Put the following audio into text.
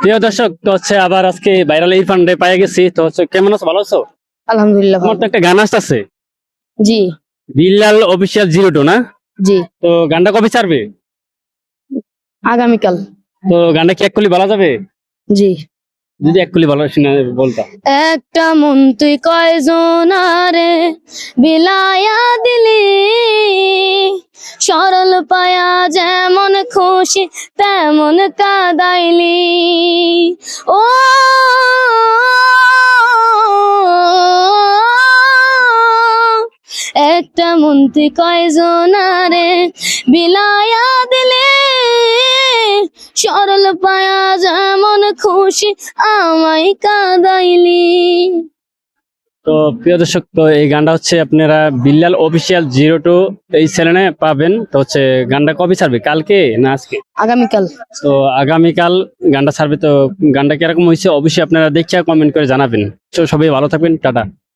প্রিয় দর্শক, তো হচ্ছে আবার আজকে ভাইরাল ইরফান রে পাই গেছি। তো হচ্ছে কেমন আছো, ভালো আছো? আলহামদুলিল্লাহ তোমার তো একটা গান আসতেছে, জি বিল্লাল অফিসিয়াল 02 না? জি তো গানটা কবে ছাড়বে? আগামীকাল। তো গানটা কি এক কলি বলা যাবে? জি। যদি এক কলি বলা শুনে বলতা। একটা মন তুই কয়জনারে বিলায়া দিলি, সরল পায়া যেমন খুশি তেমন কাদাইলি। ও একটা মন তুই কয়জনারে বিলায়া দিলি, সরল পায়া যেমন খুশি আমায় কাদাইলি। তো প্রিয় দর্শক, তো এই গানটা হচ্ছে আপনারা বিল্লাল অফিসিয়াল 02 এই চ্যানেলে পাবেন। তো হচ্ছে গানটা কবে ছাড়বে, কালকে না আজকে? আগামীকাল। তো আগামীকাল গানটা ছাড়বে। তো গানটা কিরকম হয়েছে অবশ্যই আপনারা দেখে কমেন্ট করে জানাবেন। তো সবাই ভালো থাকবেন, টাটা।